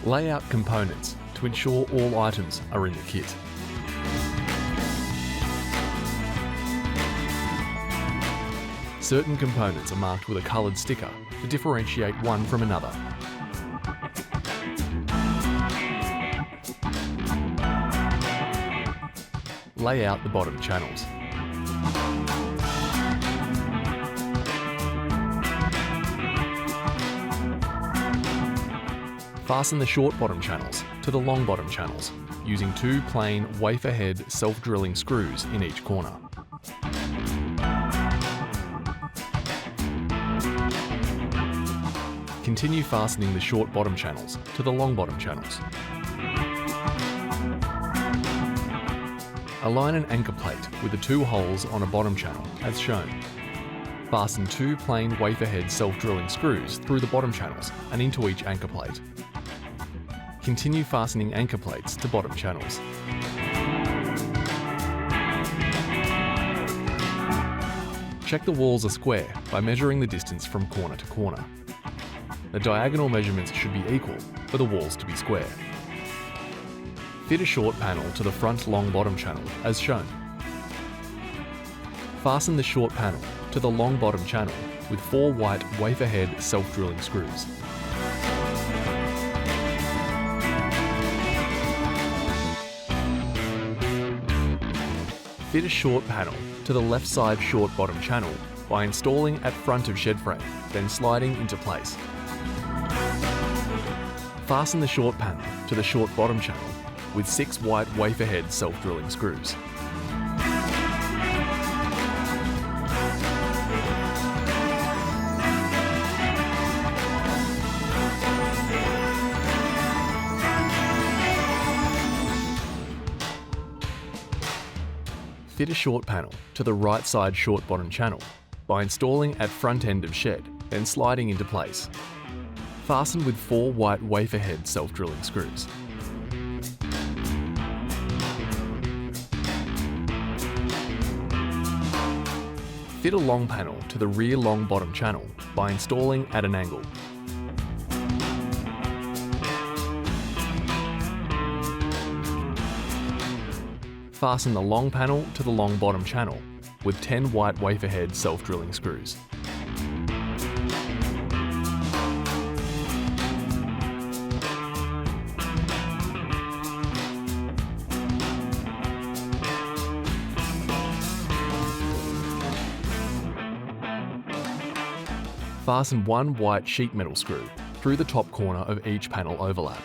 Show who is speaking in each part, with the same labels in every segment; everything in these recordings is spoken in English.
Speaker 1: Lay out components to ensure all items are in the kit. Certain components are marked with a coloured sticker to differentiate one from another. Lay out the bottom channels. Fasten the short bottom channels to the long bottom channels using 2 plain wafer head self-drilling screws in each corner. Continue fastening the short bottom channels to the long bottom channels. Align an anchor plate with the 2 holes on a bottom channel as shown. Fasten 2 plain wafer head self-drilling screws through the bottom channels and into each anchor plate. Continue fastening anchor plates to bottom channels. Check the walls are square by measuring the distance from corner to corner. The diagonal measurements should be equal for the walls to be square. Fit a short panel to the front long bottom channel as shown. Fasten the short panel to the long bottom channel with 4 white wafer head self-drilling screws. Fit a short panel to the left side short bottom channel by installing at front of shed frame, then sliding into place. Fasten the short panel to the short bottom channel with 6 white wafer head self-drilling screws. Fit a short panel to the right side short bottom channel by installing at front end of shed, then sliding into place. Fasten with 4 white wafer head self-drilling screws. Fit a long panel to the rear long bottom channel by installing at an angle. Fasten the long panel to the long bottom channel with 10 white wafer head self-drilling screws. Fasten 1 white sheet metal screw through the top corner of each panel overlap.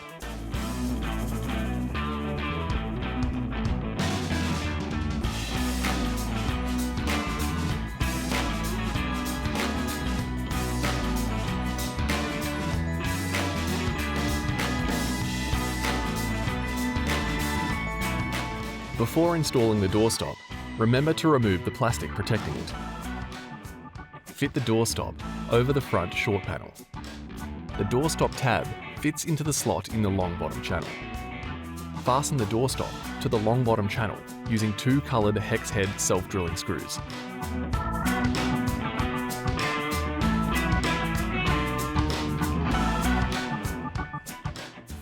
Speaker 1: Before installing the doorstop, remember to remove the plastic protecting it. Fit the doorstop over the front short panel. The doorstop tab fits into the slot in the long bottom channel. Fasten the doorstop to the long bottom channel using 2 coloured hex head self-drilling screws.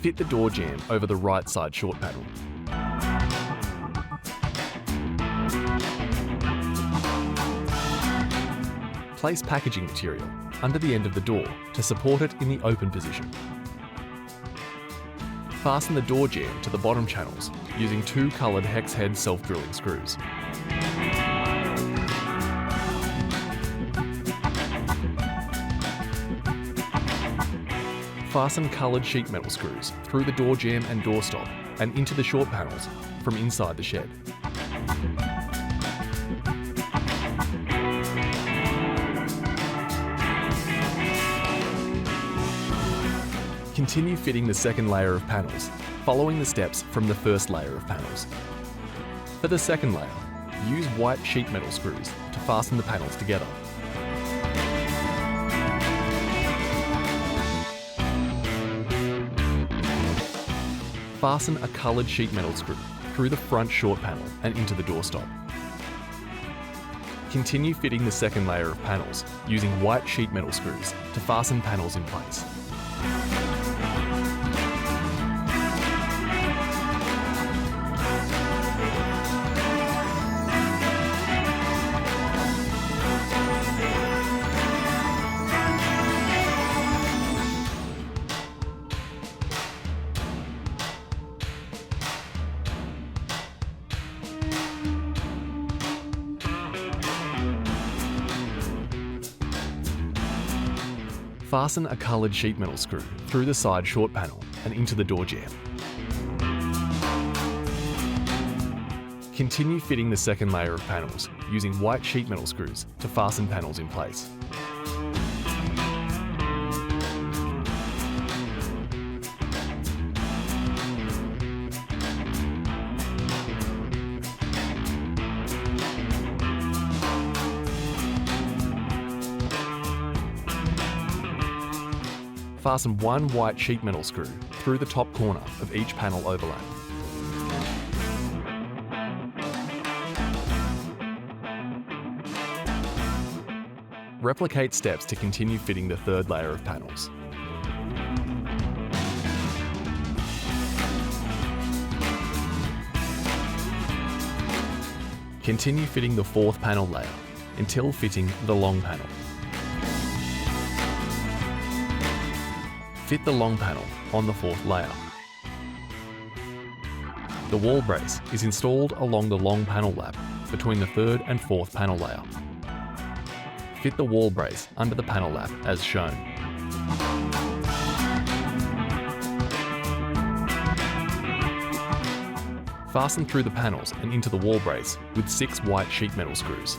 Speaker 1: Fit the door jamb over the right side short panel. Place packaging material under the end of the door to support it in the open position. Fasten the door jamb to the bottom channels using 2 coloured hex head self-drilling screws. Fasten coloured sheet metal screws through the door jamb and doorstop and into the short panels from inside the shed. Continue fitting the second layer of panels, following the steps from the first layer of panels. For the second layer, use white sheet metal screws to fasten the panels together. Fasten a coloured sheet metal screw through the front short panel and into the doorstop. Continue fitting the second layer of panels using white sheet metal screws to fasten panels in place. Fasten a coloured sheet metal screw through the side short panel and into the door jamb. Continue fitting the second layer of panels using white sheet metal screws to fasten panels in place. Fasten one white sheet metal screw through the top corner of each panel overlap. Replicate steps to continue fitting the third layer of panels. Continue fitting the fourth panel layer until fitting the long panel. Fit the long panel on the fourth layer. The wall brace is installed along the long panel lap between the third and fourth panel layer. Fit the wall brace under the panel lap as shown. Fasten through the panels and into the wall brace with 6 white sheet metal screws.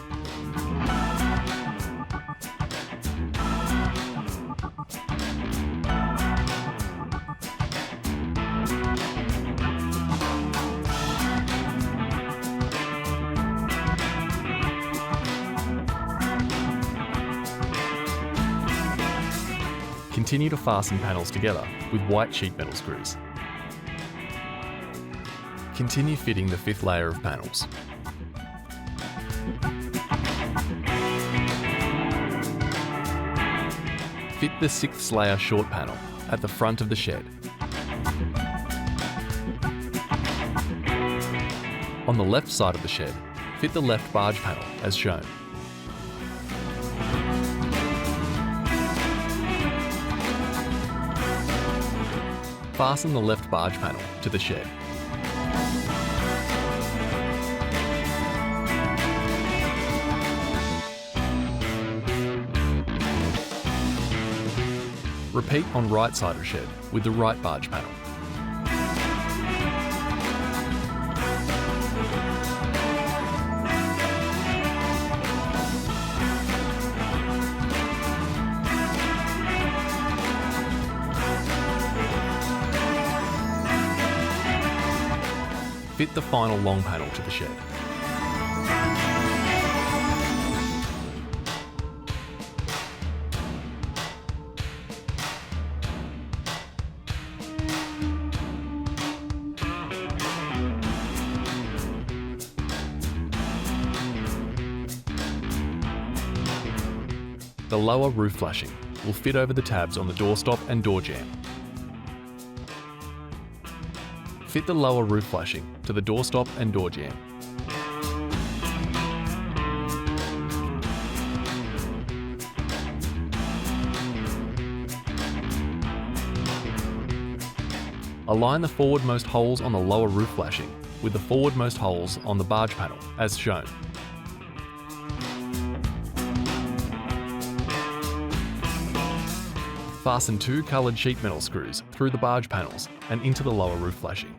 Speaker 1: Continue to fasten panels together with white sheet metal screws. Continue fitting the fifth layer of panels. Fit the sixth layer short panel at the front of the shed. On the left side of the shed, fit the left barge panel as shown. Fasten the left barge panel to the shed. Repeat on right side of shed with the right barge panel. Fit the final long panel to the shed. The lower roof flashing will fit over the tabs on the doorstop and door jamb. Fit the lower roof flashing to the doorstop and door jamb. Align the forwardmost holes on the lower roof flashing with the forwardmost holes on the barge panel as shown. Fasten 2 coloured sheet metal screws through the barge panels and into the lower roof flashing.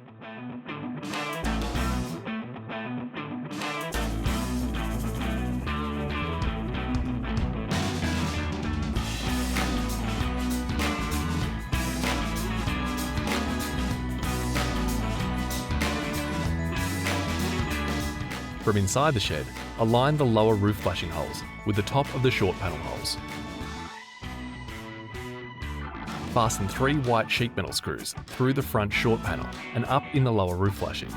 Speaker 1: From inside the shed, align the lower roof flashing holes with the top of the short panel holes. Fasten 3 white sheet metal screws through the front short panel and up in the lower roof flashing.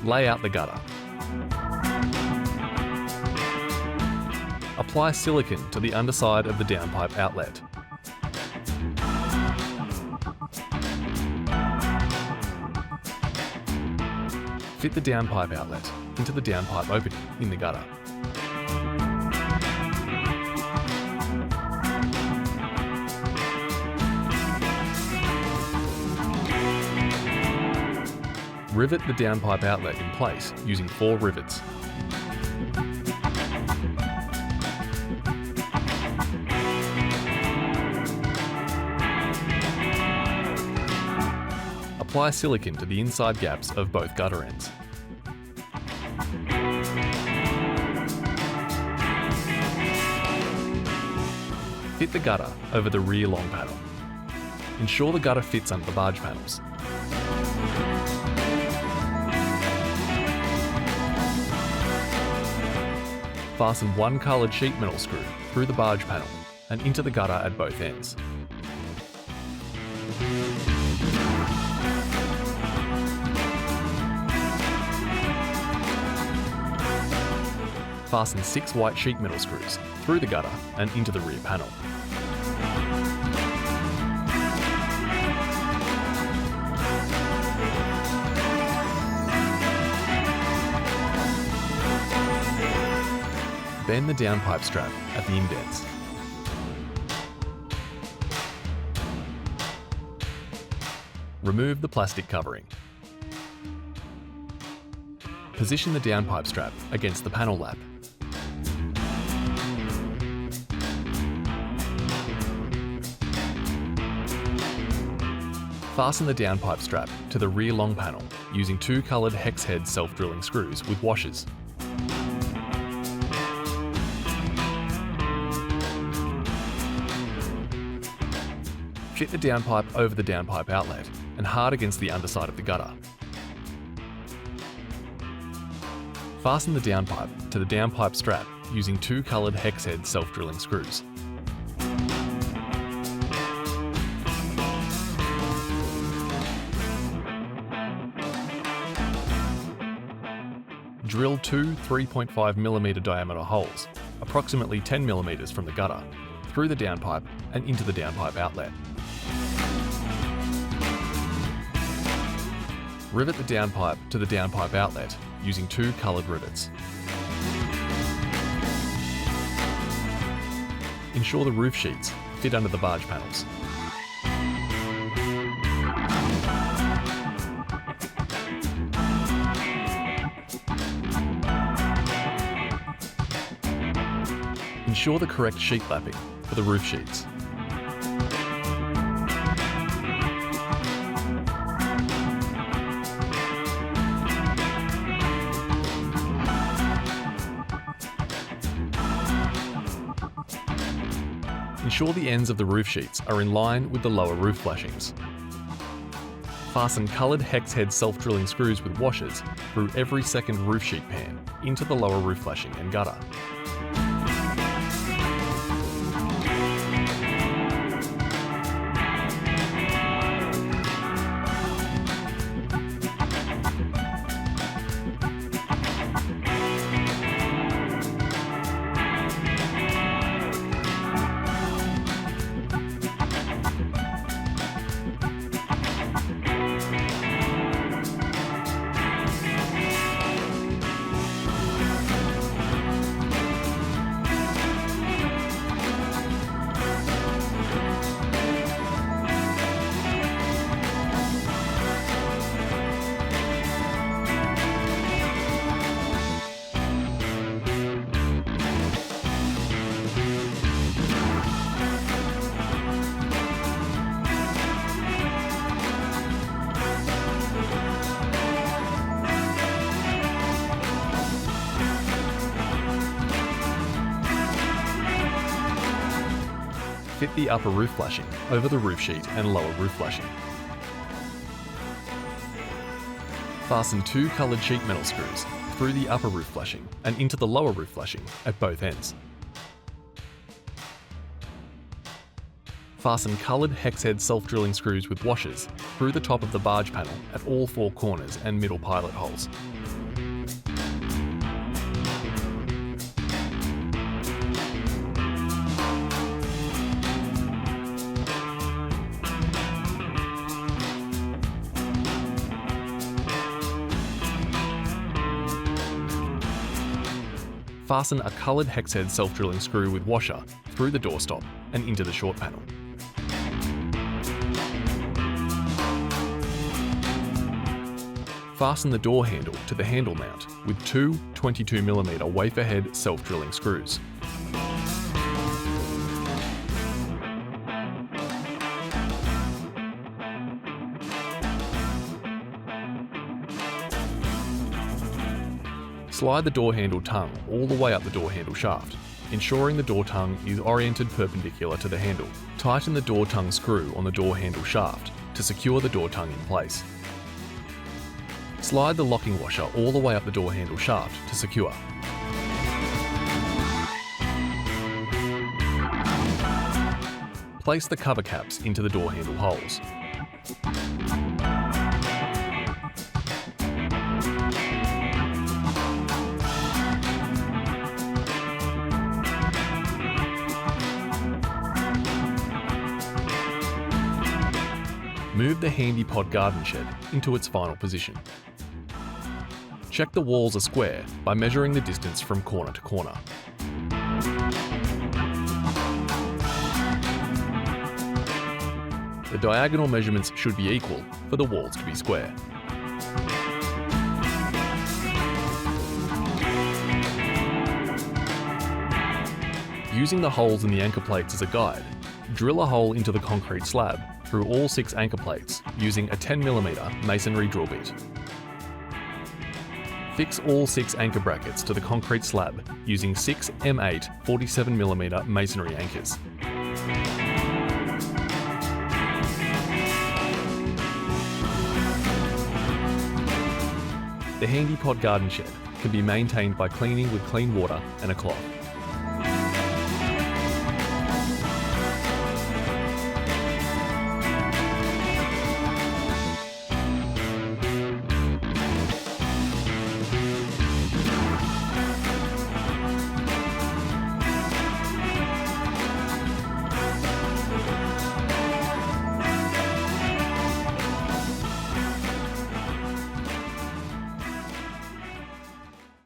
Speaker 1: Lay out the gutter. Apply silicone to the underside of the downpipe outlet. Fit the downpipe outlet into the downpipe opening in the gutter. Rivet the downpipe outlet in place using 4 rivets. Apply silicone to the inside gaps of both gutter ends. Fit the gutter over the rear long panel. Ensure the gutter fits under the barge panels. Fasten one coloured sheet metal screw through the barge panel and into the gutter at both ends. Fasten 6 white sheet metal screws through the gutter and into the rear panel. Bend the downpipe strap at the indents. Remove the plastic covering. Position the downpipe strap against the panel lap. Fasten the downpipe strap to the rear long panel using 2 coloured hex head self-drilling screws with washers. Fit the downpipe over the downpipe outlet and hard against the underside of the gutter. Fasten the downpipe to the downpipe strap using 2 coloured hex head self-drilling screws. Drill 2 3.5mm diameter holes, approximately 10mm from the gutter, through the downpipe and into the downpipe outlet. Rivet the downpipe to the downpipe outlet using 2 coloured rivets. Ensure the roof sheets fit under the barge panels. Ensure the correct sheet lapping for the roof sheets. Ensure the ends of the roof sheets are in line with the lower roof flashings. Fasten coloured hex head self-drilling screws with washers through every second roof sheet pan into the lower roof flashing and gutter. Fit the upper roof flashing over the roof sheet and lower roof flashing. Fasten 2 coloured sheet metal screws through the upper roof flashing and into the lower roof flashing at both ends. Fasten coloured hex head self-drilling screws with washers through the top of the barge panel at all 4 corners and middle pilot holes. Fasten a coloured hex head self-drilling screw with washer through the doorstop and into the short panel. Fasten the door handle to the handle mount with two 22mm wafer head self-drilling screws. Slide the door handle tongue all the way up the door handle shaft, ensuring the door tongue is oriented perpendicular to the handle. Tighten the door tongue screw on the door handle shaft to secure the door tongue in place. Slide the locking washer all the way up the door handle shaft to secure. Place the cover caps into the door handle holes. Move the Handi-Pod garden shed into its final position. Check the walls are square by measuring the distance from corner to corner. The diagonal measurements should be equal for the walls to be square. Using the holes in the anchor plates as a guide, drill a hole into the concrete slab through all 6 anchor plates using a 10mm masonry drill bit. Fix all 6 anchor brackets to the concrete slab using 6 M8 47mm masonry anchors. The Handi-Pod garden shed can be maintained by cleaning with clean water and a cloth.